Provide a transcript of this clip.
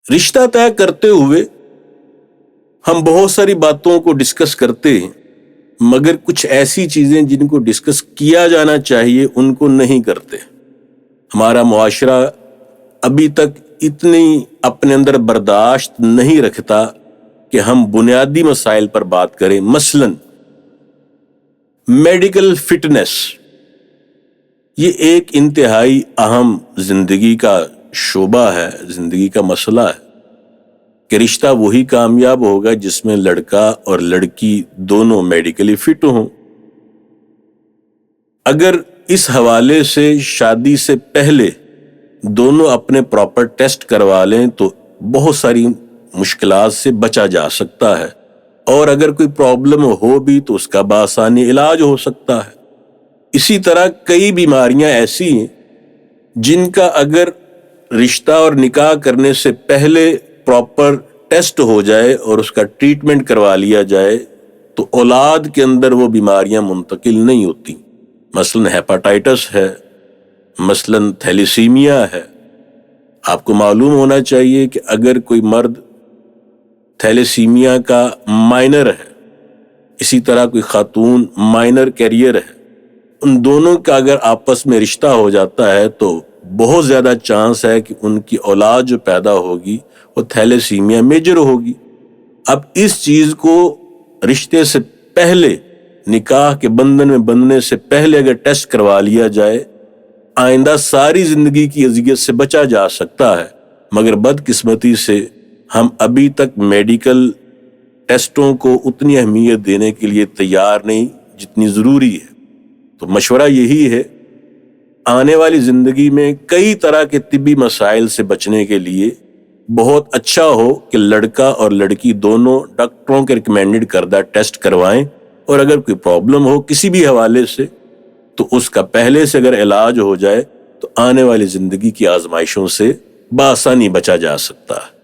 رشتہ طے کرتے ہوئے ہم بہت ساری باتوں کو ڈسکس کرتے ہیں، مگر کچھ ایسی چیزیں جن کو ڈسکس کیا جانا چاہیے ان کو نہیں کرتے۔ ہمارا معاشرہ ابھی تک اتنی اپنے اندر برداشت نہیں رکھتا کہ ہم بنیادی مسائل پر بات کریں۔ مثلاً میڈیکل فٹنس، یہ ایک انتہائی اہم زندگی کا شعبہ ہے، زندگی کا مسئلہ ہے کہ رشتہ وہی کامیاب ہوگا جس میں لڑکا اور لڑکی دونوں میڈیکلی فٹ ہوں۔ اگر اس حوالے سے شادی سے پہلے دونوں اپنے پراپر ٹیسٹ کروا لیں تو بہت ساری مشکلات سے بچا جا سکتا ہے، اور اگر کوئی پرابلم ہو بھی تو اس کا بآسانی علاج ہو سکتا ہے۔ اسی طرح کئی بیماریاں ایسی ہیں جن کا اگر رشتہ اور نکاح کرنے سے پہلے پراپر ٹیسٹ ہو جائے اور اس کا ٹریٹمنٹ کروا لیا جائے تو اولاد کے اندر وہ بیماریاں منتقل نہیں ہوتی۔ مثلاً ہیپاٹائٹس ہے، مثلاً تھیلیسیمیا ہے۔ آپ کو معلوم ہونا چاہیے کہ اگر کوئی مرد تھیلیسیمیا کا مائنر ہے، اسی طرح کوئی خاتون مائنر کیریئر ہے، ان دونوں کا اگر آپس میں رشتہ ہو جاتا ہے تو بہت زیادہ چانس ہے کہ ان کی اولاد جو پیدا ہوگی وہ تھیلیسیمیا میجر ہوگی۔ اب اس چیز کو رشتے سے پہلے، نکاح کے بندھن میں بندھنے سے پہلے اگر ٹیسٹ کروا لیا جائے، آئندہ ساری زندگی کی اذیت سے بچا جا سکتا ہے۔ مگر بدقسمتی سے ہم ابھی تک میڈیکل ٹیسٹوں کو اتنی اہمیت دینے کے لیے تیار نہیں جتنی ضروری ہے۔ تو مشورہ یہی ہے، آنے والی زندگی میں کئی طرح کے طبی مسائل سے بچنے کے لیے بہت اچھا ہو کہ لڑکا اور لڑکی دونوں ڈاکٹروں کے ریکمینڈڈ کردہ ٹیسٹ کروائیں، اور اگر کوئی پرابلم ہو کسی بھی حوالے سے تو اس کا پہلے سے اگر علاج ہو جائے تو آنے والی زندگی کی آزمائشوں سے بآسانی بچا جا سکتا ہے۔